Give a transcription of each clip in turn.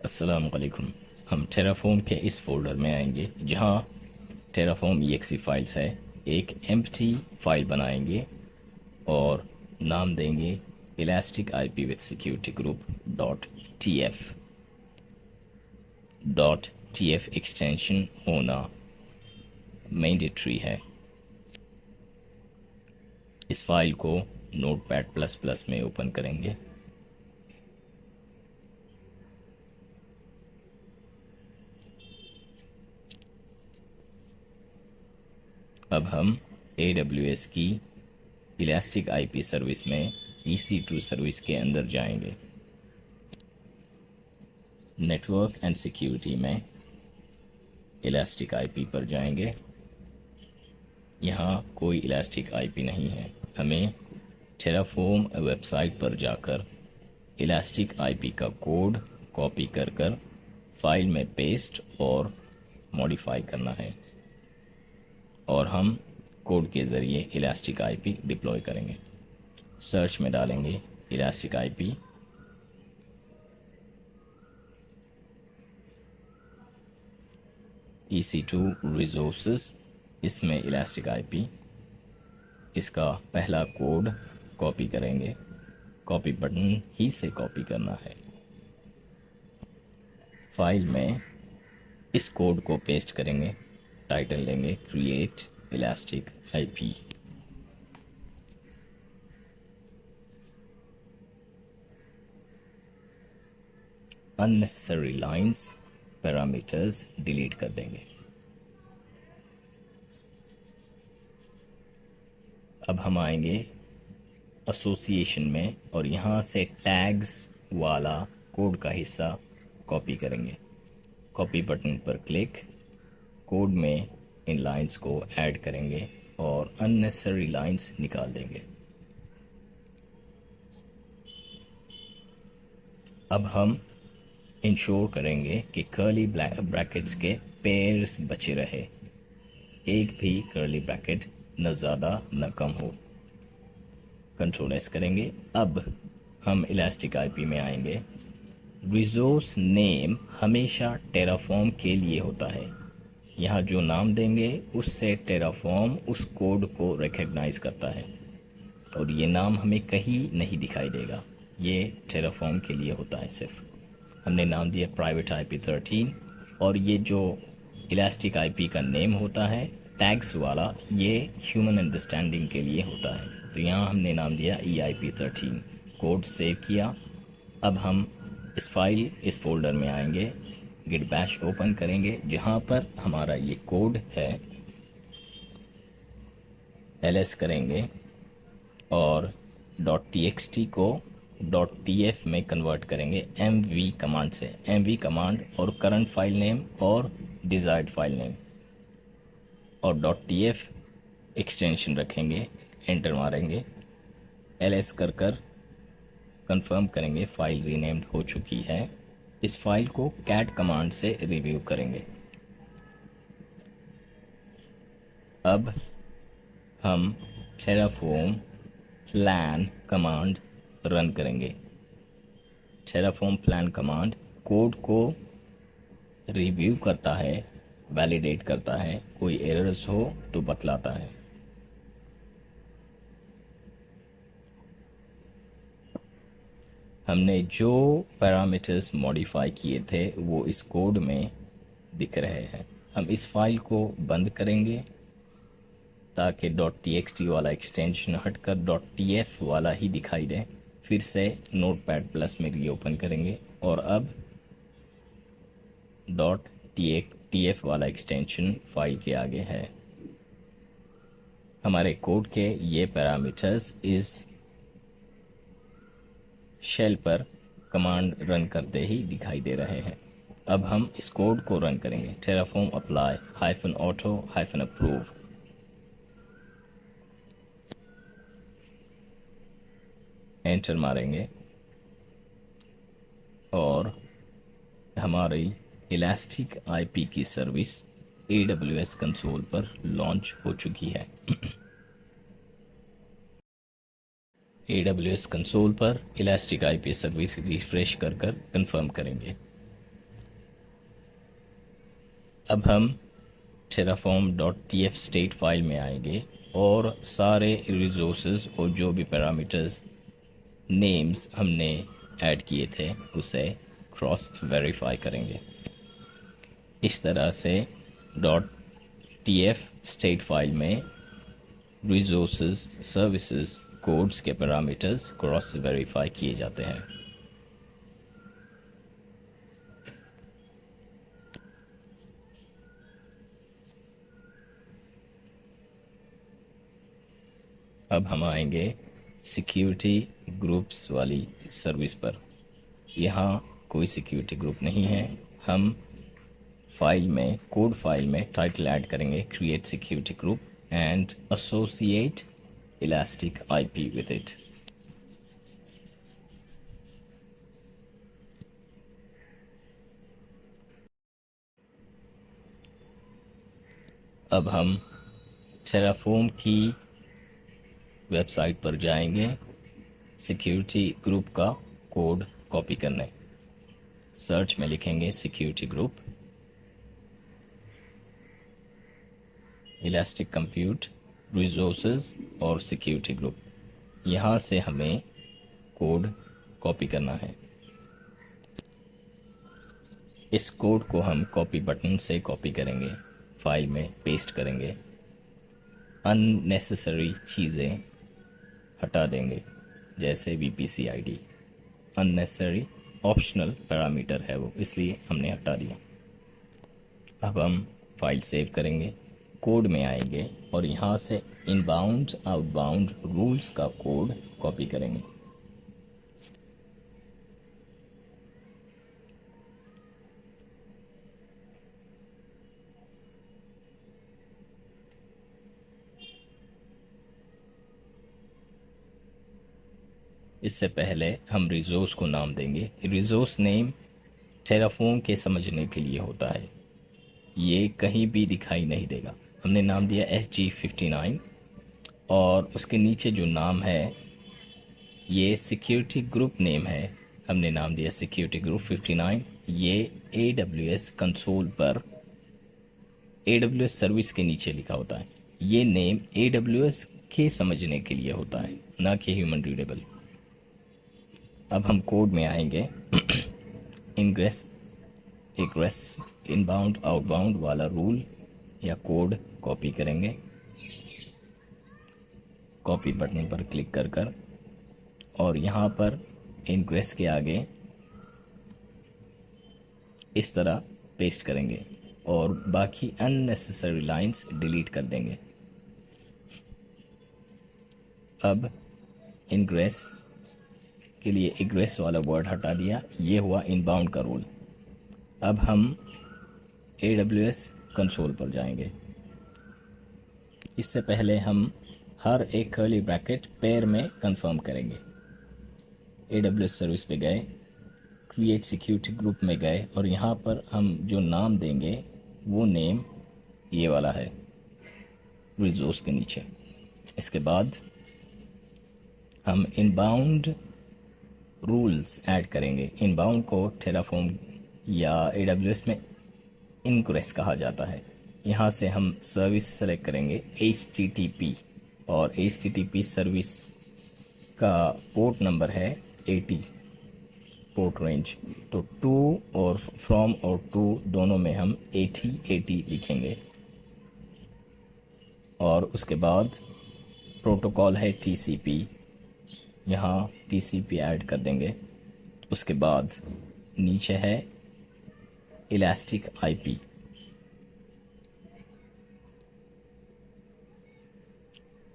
अस्सलाम वालेकुम। हम टेराफॉर्म के इस फोल्डर में आएंगे जहाँ टेराफॉर्म EXE फाइल्स है। एक एम्प्टी फाइल बनाएंगे और नाम देंगे elastic IP with security group .tf। .tf extension होना मैंडेटरी है। इस फाइल को नोटपैड प्लस प्लस में ओपन करेंगे। अब हम AWS की इलास्टिक IP सर्विस में EC2 सर्विस के अंदर जाएंगे। नेटवर्क एंड सिक्योरिटी में इलास्टिक IP पर जाएंगे। यहाँ कोई इलास्टिक IP नहीं है। हमें टेराफॉर्म वेबसाइट पर जाकर इलास्टिक IP का कोड कॉपी कर कर फाइल में पेस्ट और मॉडिफाई करना है और हम कोड के ज़रिए इलास्टिक IP डिप्लॉय करेंगे। सर्च में डालेंगे इलास्टिक IP। EC2 रिसोर्सेज, इसमें इलास्टिक IP। इसका पहला कोड कॉपी करेंगे। कॉपी बटन ही से कॉपी करना है। फाइल में इस कोड को पेस्ट करेंगे। टाइटल लेंगे create elastic IP। Unnecessary lines, parameters delete कर देंगे। अब हम आएंगे एसोसिएशन में और यहाँ से टैग्स वाला कोड का हिस्सा कॉपी करेंगे। कॉपी बटन पर क्लिक, कोड में इन लाइंस को ऐड करेंगे और अननेसेसरी लाइंस निकाल देंगे। अब हम इंश्योर करेंगे कि कर्ली ब्रैकेट्स के पेयर्स बचे रहे। एक भी कर्ली ब्रैकेट न ज़्यादा न कम हो। कंट्रोल S करेंगे। अब हम इलास्टिक IP में आएंगे। रिसोर्स नेम हमेशा टेराफॉर्म के लिए होता है। यहाँ जो नाम देंगे उससे टेराफॉर्म उस कोड को रिकग्नाइज करता है और ये नाम हमें कहीं नहीं दिखाई देगा। ये टेराफॉर्म के लिए होता है सिर्फ। हमने नाम दिया प्राइवेट IP13 और ये जो इलास्टिक IP का नेम होता है टैग्स वाला, ये ह्यूमन अंडरस्टैंडिंग के लिए होता है। तो यहाँ हमने नाम दिया EIP13। कोड सेव किया। अब हम इस फोल्डर में आएंगे, गिट बैश ओपन करेंगे जहाँ पर हमारा ये कोड है। ls करेंगे और .txt को .tf में कन्वर्ट करेंगे mv कमांड से। mv कमांड और करंट फाइल नेम और डिज़ायर्ड फाइल नेम और .tf एक्सटेंशन रखेंगे। एंटर मारेंगे। ls कर कंफर्म करेंगे फाइल रीनेम्ड हो चुकी है। इस फाइल को कैट कमांड से रिव्यू करेंगे। अब हम टेराफॉर्म प्लान कमांड रन करेंगे। टेराफॉर्म प्लान कमांड कोड को रिव्यू करता है, वैलिडेट करता है, कोई एरर्स हो तो बतलाता है। हमने जो पैरामीटर्स मॉडिफाई किए थे वो इस कोड में दिख रहे हैं। हम इस फाइल को बंद करेंगे ताकि .txt वाला एक्सटेंशन हटकर .tf वाला ही दिखाई दे। फिर से नोटपैड प्लस में रीओपन करेंगे और अब .tf वाला एक्सटेंशन फाइल के आगे है। हमारे कोड के ये पैरामीटर्स इस शेल पर कमांड रन करते ही दिखाई दे रहे हैं। अब हम इस कोड को रन करेंगे। Terraform apply -auto -approve। Enter मारेंगे और हमारी इलास्टिक IP की सर्विस AWS कंसोल पर लॉन्च हो चुकी है। AWS कंसोल पर इलास्टिक IP सर्विस रिफ्रेश कर कंफर्म करेंगे। अब हम terraform.tf स्टेट फाइल में आएंगे और सारे रिसोर्सेज और जो भी पैरामीटर्स नेम्स हमने ऐड किए थे उसे क्रॉस वेरीफाई करेंगे। इस तरह से .tf स्टेट फाइल में रिसोर्सेज, सर्विसेज, कोड्स के पैरामीटर्स क्रॉस वेरीफाई किए जाते हैं। अब हम आएंगे सिक्योरिटी ग्रुप्स वाली सर्विस पर। यहाँ कोई सिक्योरिटी ग्रुप नहीं है। हम फाइल में, कोड फाइल में टाइटल ऐड करेंगे create security group and associate elastic IP with it. अब हम टेराफॉर्म की वेबसाइट पर जाएंगे सिक्योरिटी ग्रुप का कोड कॉपी करने। सर्च में लिखेंगे security group, elastic compute, resources और सिक्योरिटी ग्रुप। यहाँ से हमें कोड कॉपी करना है। इस कोड को हम कॉपी बटन से कॉपी करेंगे, फाइल में पेस्ट करेंगे। अननेसेसरी चीज़ें हटा देंगे, जैसे VPC ID unnecessary optional parameter है वो, इसलिए हमने हटा दिया। अब हम फाइल सेव करेंगे, कोड में आएंगे और यहाँ से इनबाउंड आउटबाउंड रूल्स का कोड कॉपी करेंगे। इससे पहले हम रिसोर्स को नाम देंगे। रिसोर्स नेम टेराफॉर्म के समझने के लिए होता है, ये कहीं भी दिखाई नहीं देगा। हमने नाम दिया SG59 और उसके नीचे जो नाम है ये सिक्योरिटी ग्रुप नेम है, हमने नाम दिया सिक्योरिटी ग्रुप 59। ये AWS कंसोल पर AWS सर्विस के नीचे लिखा होता है। ये नेम AWS के समझने के लिए होता है, ना कि ह्यूमन रीडेबल। अब हम कोड में आएंगे इनग्रेस एग्रेस इनबाउंड आउटबाउंड वाला रूल या कोड कॉपी करेंगे। कॉपी बटन पर क्लिक कर और यहाँ पर इनग्रेस के आगे इस तरह पेस्ट करेंगे और बाकी अननेसेसरी लाइंस डिलीट कर देंगे। अब इनग्रेस के लिए एग्रेस वाला वर्ड हटा दिया, ये हुआ इनबाउंड का रूल। अब हम AWS कंसोल पर जाएंगे। इससे पहले हम हर एक कर्ली ब्रैकेट पेयर में कंफर्म करेंगे। AWS सर्विस पे गए, क्रिएट सिक्योरिटी ग्रुप में गए और यहाँ पर हम जो नाम देंगे वो नेम ये वाला है रिसोर्स के नीचे। इसके बाद हम इनबाउंड रूल्स ऐड करेंगे। इनबाउंड को टेराफॉर्म या AWS में इनग्रेस कहा जाता है। यहाँ से हम सर्विस सेलेक्ट करेंगे HTTP और HTTP सर्विस का पोर्ट नंबर है 80 पोर्ट रेंज। तो टू और फ्रॉम और टू दोनों में हम 80 लिखेंगे और उसके बाद प्रोटोकॉल है TCP, यहाँ TCP ऐड कर देंगे। उसके बाद नीचे है इलास्टिक IP।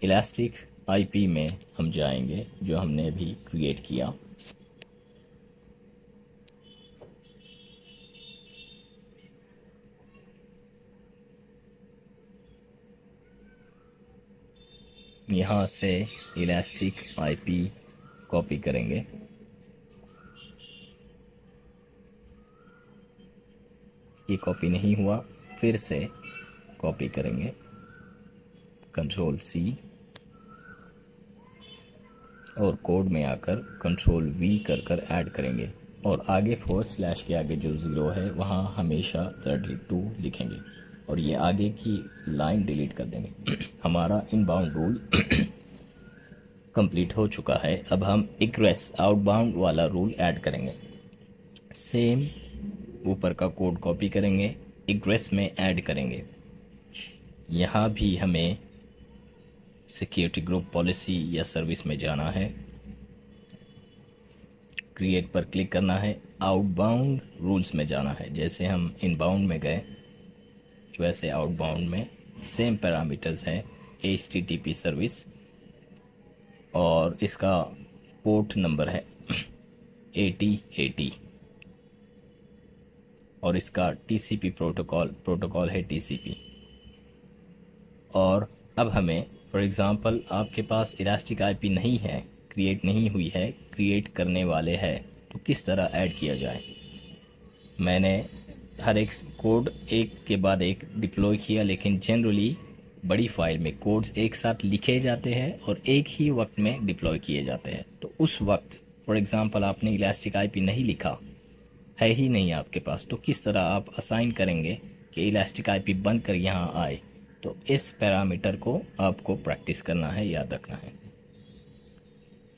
इलास्टिक IP में हम जाएंगे जो हमने अभी क्रिएट किया। यहाँ से इलास्टिक IP कॉपी करेंगे। ये कॉपी नहीं हुआ, फिर से कॉपी करेंगे, Ctrl+C और कोड में आकर Ctrl+V कर ऐड करेंगे और आगे फोर स्लैश के आगे जो ज़ीरो है वहाँ हमेशा 32 लिखेंगे और ये आगे की लाइन डिलीट कर देंगे। हमारा इनबाउंड रूल कंप्लीट हो चुका है। अब हम इग्रेस आउटबाउंड वाला रूल ऐड करेंगे। सेम ऊपर का कोड कॉपी करेंगे, इग्रेस में ऐड करेंगे। यहाँ भी हमें सिक्योरिटी ग्रुप पॉलिसी या सर्विस में जाना है, क्रिएट पर क्लिक करना है, आउटबाउंड रूल्स में जाना है। जैसे हम इनबाउंड में गए वैसे आउटबाउंड में सेम पैरामीटर्स हैं, HTTP सर्विस और इसका पोर्ट नंबर है 8080 और इसका TCP प्रोटोकॉल है TCP। और अब हमें फॉर एग्ज़ाम्पल आपके पास इलास्टिक IP नहीं है, क्रिएट नहीं हुई है, क्रिएट करने वाले हैं, तो किस तरह ऐड किया जाए। मैंने हर एक कोड एक के बाद एक डिप्लॉय किया, लेकिन जनरली बड़ी फाइल में कोड्स एक साथ लिखे जाते हैं और एक ही वक्त में डिप्लॉय किए जाते हैं। तो उस वक्त फॉर एग्ज़ाम्पल आपने इलास्टिक IP नहीं लिखा है ही नहीं आपके पास, तो किस तरह आप असाइन करेंगे कि इलास्टिक IP बनकर यहाँ आए। तो इस पैरामीटर को आपको प्रैक्टिस करना है, याद रखना है।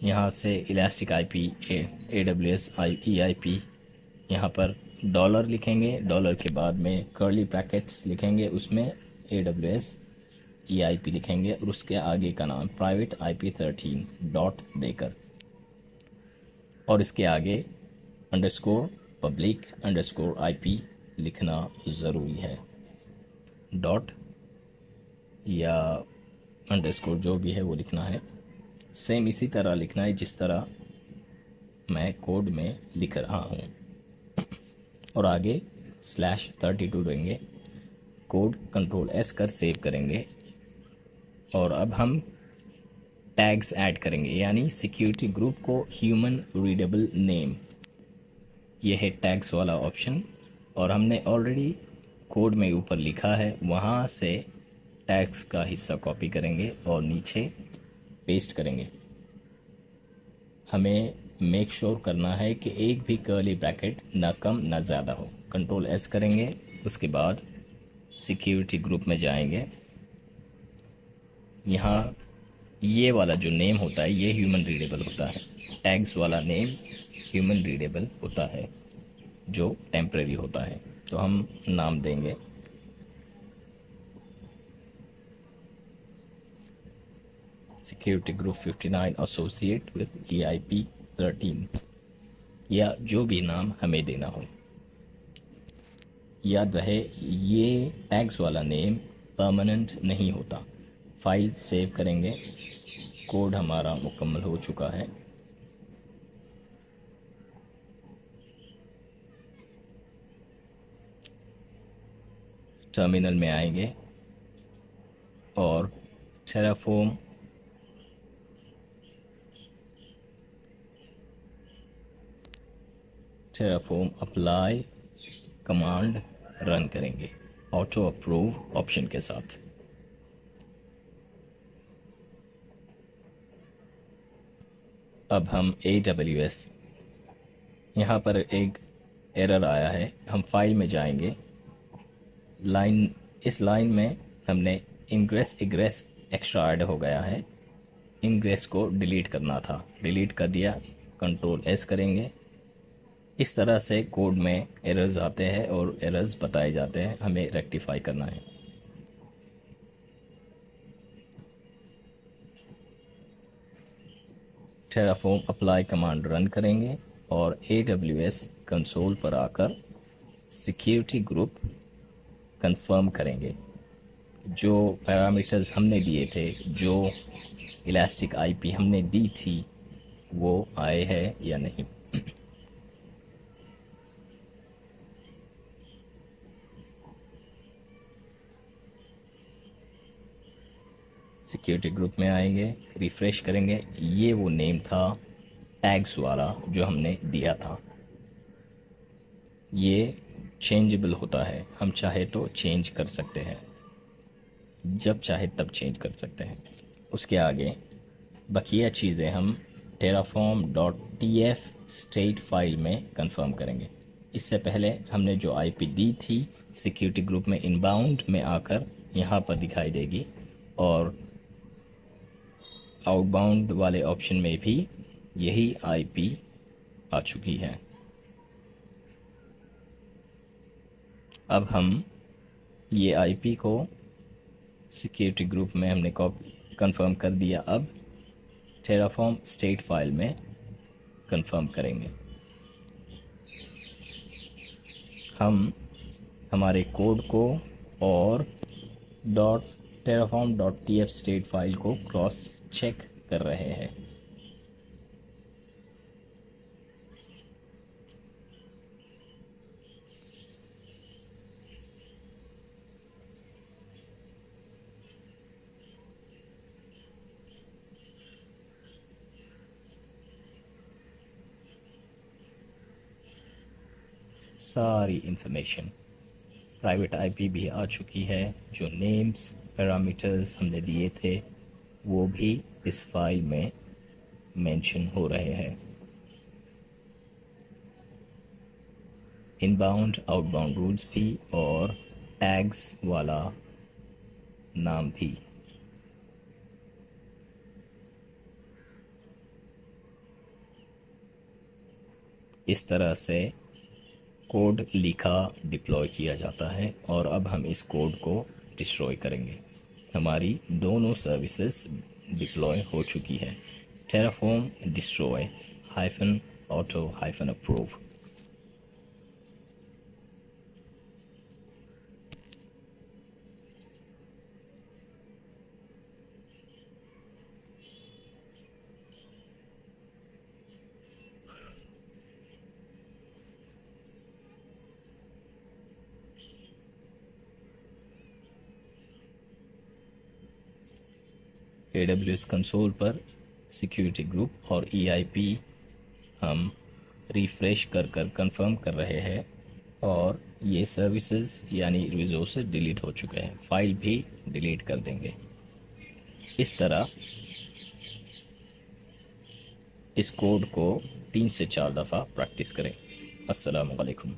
यहाँ से इलास्टिक IP AWS EIP, यहाँ पर डॉलर लिखेंगे, डॉलर के बाद में कर्ली ब्रैकेट्स लिखेंगे, उसमें AWS EIP लिखेंगे और उसके आगे का नाम प्राइवेट IP13 डॉट देकर और इसके आगे अंडरस्कोर पब्लिक अंडरस्कोर IP लिखना ज़रूरी है। डॉट या अंडरस्कोर जो भी है वो लिखना है। सेम इसी तरह लिखना है जिस तरह मैं कोड में लिख रहा हूँ और आगे /32 देंगे। कोड कंट्रोल S कर सेव करेंगे और अब हम टैग्स ऐड करेंगे, यानी सिक्योरिटी ग्रुप को ह्यूमन रीडेबल नेम, ये है टैग्स वाला ऑप्शन। और हमने ऑलरेडी कोड में ऊपर लिखा है, वहाँ से टैग्स का हिस्सा कॉपी करेंगे और नीचे पेस्ट करेंगे। हमें मेक श्योर करना है कि एक भी कर्ली ब्रैकेट ना कम ना ज़्यादा हो। कंट्रोल S करेंगे, उसके बाद सिक्योरिटी ग्रुप में जाएंगे। यहाँ ये वाला जो नेम होता है ये ह्यूमन रीडेबल होता है, टैग्स वाला नेम ह्यूमन रीडेबल होता है जो टेम्परेरी होता है। तो हम नाम देंगे security group 59 associate with EIP 13 या जो भी नाम हमें देना हो। याद रहे ये टैग्स वाला नेम परमानेंट नहीं होता। फाइल सेव करेंगे, कोड हमारा मुकम्मल हो चुका है। टर्मिनल में आएंगे और टेराफॉर्म अप्लाई कमांड रन करेंगे ऑटो अप्रूव ऑप्शन के साथ। अब हम AWS, यहाँ पर एक एरर आया है, हम फाइल में जाएंगे, इस लाइन में हमने इंग्रेस इग्रेस एक्स्ट्रा ऐड हो गया है, इंग्रेस को डिलीट करना था, डिलीट कर दिया। कंट्रोल S करेंगे। इस तरह से कोड में एरर्स आते हैं और एरर्स बताए जाते हैं, हमें रेक्टिफाई करना है। टेराफॉर्म अप्लाई कमांड रन करेंगे और AWS कंसोल पर आकर सिक्योरिटी ग्रुप कंफर्म करेंगे। जो पैरामीटर्स हमने दिए थे, जो इलास्टिक IP हमने दी थी, वो आए हैं या नहीं। सिक्योरिटी ग्रुप में आएंगे, रिफ़्रेश करेंगे, ये वो नेम था टैग्स वाला जो हमने दिया था। ये चेंजेबल होता है, हम चाहे तो चेंज कर सकते हैं, जब चाहे तब चेंज कर सकते हैं। उसके आगे बकिया चीज़ें हम terraform.tf स्टेट फाइल में कंफर्म करेंगे। इससे पहले हमने जो आईपी दी थी सिक्योरिटी ग्रुप में इनबाउंड में आकर यहाँ पर दिखाई देगी, और आउटबाउंड वाले ऑप्शन में भी यही आईपी आ चुकी है। अब हम ये आईपी को सिक्योरिटी ग्रुप में हमने कॉपी कंफर्म कर दिया। अब टेराफॉर्म स्टेट फाइल में कंफर्म करेंगे। हम हमारे कोड को और .terraform.tf स्टेट फाइल को क्रॉस चेक कर रहे हैं। सारी इंफॉर्मेशन प्राइवेट आईपी भी आ चुकी है। जो नेम्स पैरामीटर्स हमने दिए थे वो भी इस फाइल में मेंशन हो रहे हैं। इनबाउंड आउटबाउंड रूल्स भी और टैग्स वाला नाम भी। इस तरह से कोड लिखा डिप्लॉय किया जाता है, और अब हम इस कोड को डिस्ट्रॉय करेंगे। हमारी दोनों सर्विसेज डिप्लॉय हो चुकी है। Terraform destroy -auto-approve। AWS console पर सिक्योरिटी ग्रुप और EIP हम रिफ़्रेश कर कर कंफर्म कर रहे हैं, और ये सर्विसेज यानी रिसोर्सेज डिलीट हो चुके हैं। फाइल भी डिलीट कर देंगे। इस तरह इस कोड को 3 से 4 दफ़ा प्रैक्टिस करें। अस्सलामु अलैकुम।